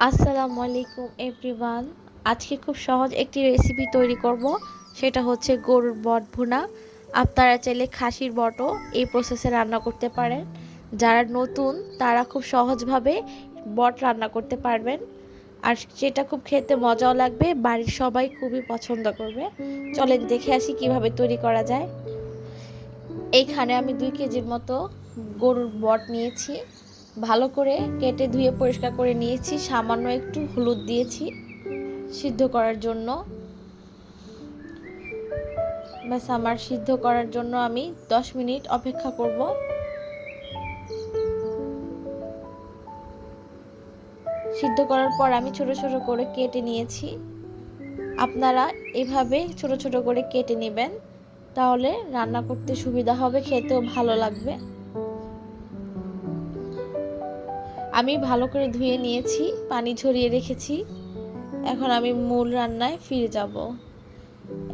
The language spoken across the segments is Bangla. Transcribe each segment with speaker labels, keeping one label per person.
Speaker 1: আসসালামু আলাইকুম এভরিওয়ান। আজকে খুব সহজ একটি রেসিপি তৈরি করব, সেটা হচ্ছে গরুর বট ভুনা। আপনারা চাইলে খাসির বটও এই প্রসেসে রান্না করতে পারেন। যারা নতুন তারা খুব সহজভাবে বট রান্না করতে পারবেন, আর সেটা খুব খেতে মজাও লাগবে, বাড়ির সবাই খুবই পছন্দ করবে। চলেন দেখে আসি কিভাবে তৈরি করা যায়। এইখানে আমি 2 কেজির মতো গরুর বট নিয়েছি, ভালো করে কেটে ধুয়ে পরিষ্কার করে নিয়েছি। সামান্য একটু হলুদ দিয়েছি সিদ্ধ করার জন্য। ব্যাস, আমার সিদ্ধ করার জন্য আমি 10 মিনিট অপেক্ষা করব। সিদ্ধ করার পর আমি ছোট ছোট করে কেটে নিয়েছি। আপনারা এভাবে ছোট ছোট করে কেটে নেবেন, তাহলে রান্না করতে সুবিধা হবে, খেতেও ভালো লাগবে। আমি ভালো করে ধুয়ে নিয়েছি, পানি ঝরিয়ে রেখেছি। এখন আমি মূল রান্নায় ফিরে যাব।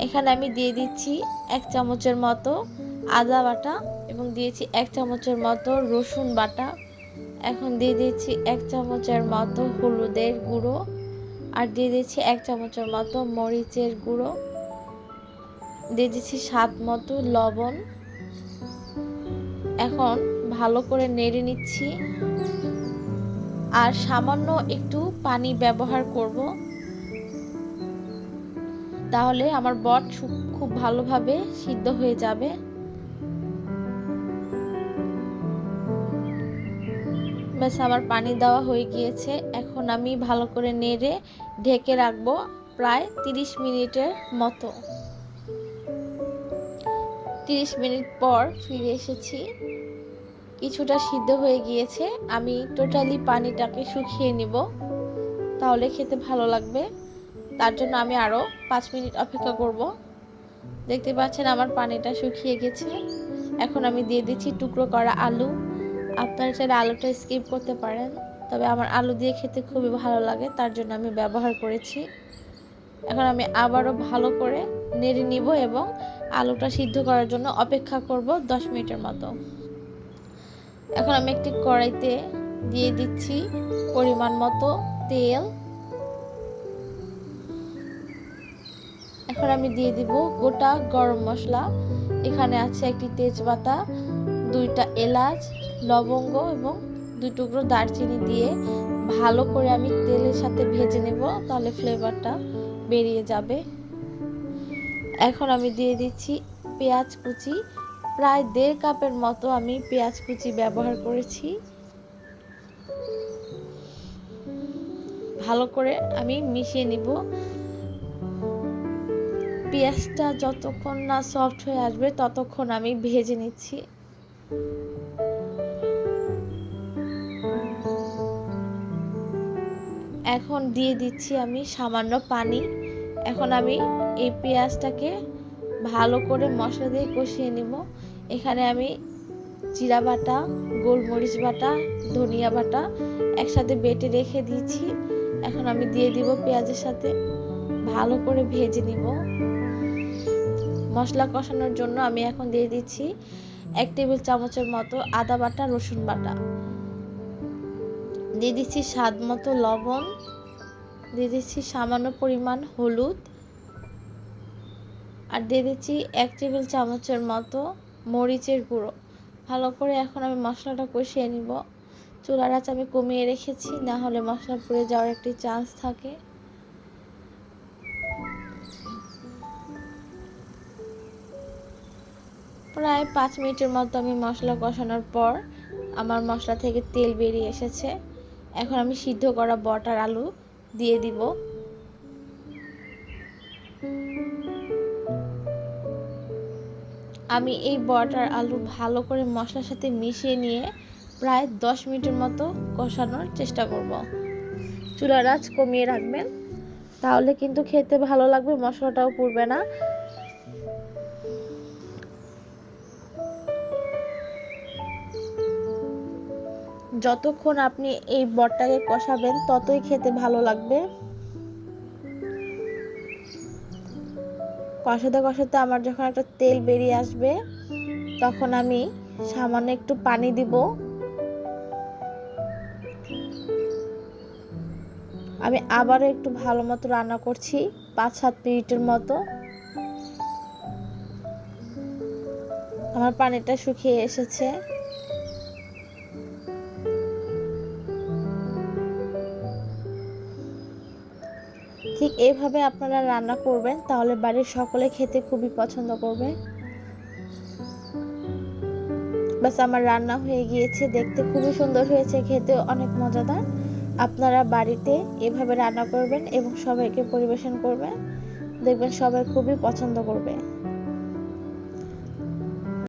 Speaker 1: এখানে আমি দিয়ে দিচ্ছি 1 চামচের মতো আদা বাটা এবং দিয়েছি 1 চামচের মতো রসুন বাটা। এখন দিয়ে দিচ্ছি 1 চামচের মতো হলুদের গুঁড়ো, আর দিয়ে দিচ্ছি 1 চামচের মতো মরিচের গুঁড়ো, দিয়ে দিচ্ছি স্বাদ মতো লবণ। এখন ভালো করে নেড়ে নিচ্ছি, আর সামান্য একটু পানি ব্যবহার করব, তাহলে আমার বট খুব ভালোভাবে সিদ্ধ হয়ে যাবে। ব্যাস, আমার পানি দেওয়া হয়ে গিয়েছে। এখন আমি ভালো করে নেড়ে ঢেকে রাখবো প্রায় 30 মিনিটের মতো। 30 মিনিট পর ফিরে এসেছি, কিছুটা সিদ্ধ হয়ে গিয়েছে। আমি টোটালি পানিটাকে শুকিয়ে নিব, তাহলে খেতে ভালো লাগবে। তার জন্য আমি আরও 5 মিনিট অপেক্ষা করব। দেখতে পাচ্ছেন আমার পানিটা শুকিয়ে গেছে। এখন আমি দিয়ে দিচ্ছি টুকরো করা আলু। আপনারা চাইলে আলুটা স্কিপ করতে পারেন, তবে আমার আলু দিয়ে খেতে খুবই ভালো লাগে, তার জন্য আমি ব্যবহার করেছি। এখন আমি আবারও ভালো করে নেড়ে নিব এবং আলুটা সিদ্ধ করার জন্য অপেক্ষা করব 10 মিনিটের মতো। এখন আমি একটি কড়াইতে দিয়ে দিচ্ছি পরিমাণ মতো তেল। এখন আমি দিয়ে দিব গোটা গরম মশলা। এখানে আছে একটি তেজপাতা, 2টা এলাচ, লবঙ্গ এবং 2 টুকরো দারচিনি দিয়ে ভালো করে আমি তেলের সাথে ভেজে নেব, তাহলে ফ্লেভারটা বেরিয়ে যাবে। এখন আমি দিয়ে দিচ্ছি পেঁয়াজ কুচি। প্রায় 1.5 কাপের মতো আমি পেঁয়াজ কুচি ব্যবহার করেছি। ভালো করে আমি মিশিয়ে নিব। পেঁয়াজটা যতক্ষণ না সফট হয়ে আসবে ততক্ষণ আমি ভেজে নিচ্ছি। এখন দিয়ে দিচ্ছি আমি সামান্য পানি। এখন আমি এই পেঁয়াজটাকে ভালো করে মশলা দিয়ে কষিয়ে নিব। এখানে আমি জিরা বাটা, গোলমরিচ বাটা, ধনিয়া বাটা একসাথে বেটে রেখে দিয়েছি। এখন আমি দিয়ে দিব পেঁয়াজের সাথে, ভালো করে ভেজে নিব। মশলা কষানোর জন্য আমি এখন দিয়ে দিচ্ছি 1 টেবিল চামচের মতো আদা বাটা, রসুন বাটা, দিয়ে দিচ্ছি স্বাদ মতো লবণ, দিয়ে দিচ্ছি সামান্য পরিমাণ হলুদ, আর দিয়ে দিচ্ছি 1 টেবিল চামচের মতো মরিচের গুঁড়ো। ভালো করে এখন আমি মশলাটা কষিয়ে নিব। চুলার আঁচ আমি কমিয়ে রেখেছি, না হলে মশলা পুড়ে যাওয়ার একটি চান্স থাকে। প্রায় 5 মিনিটের মতো আমি মশলা কষানোর পর আমার মশলা থেকে তেল বেরিয়ে এসেছে। এখন আমি সিদ্ধ করা বট আর আলু দিয়ে দিব। আমি এই বট আর আলু ভালো করে মশলার সাথে মিশিয়ে নিয়ে প্রায় 10 মিনিটের মতো কষানোর চেষ্টা করব। চুলার আঁচ কমিয়ে রাখবেন, তাহলে কিন্তু খেতে ভালো লাগবে, মশলাটাও পুড়বে না। যতক্ষণ আপনি এই বটটাকে কষাবেন ততই খেতে ভালো লাগবে। কষাতে কষাতে আমার যখন একটা তেল বেরিয়ে আসবে, তখন আমি সামান্য একটু পানি দিব। আমি আবারও একটু ভালো মতো রান্না করছি 5-7 মিনিটের মতো। আমার পানিটা শুকিয়ে এসেছে। ঠিক এইভাবে আপনারা রান্না করবেন, তাহলে বাড়ির সকলে খেতে খুবই পছন্দ করবে। বাস আমার রান্না হয়ে গিয়েছে, দেখতে খুবই সুন্দর হয়েছে, খেতেও অনেক মজাদার। আপনারা বাড়িতে এভাবে রান্না করবেন এবং সবাইকে পরিবেশন করবেন, দেখবেন সবাই খুবই পছন্দ করবে।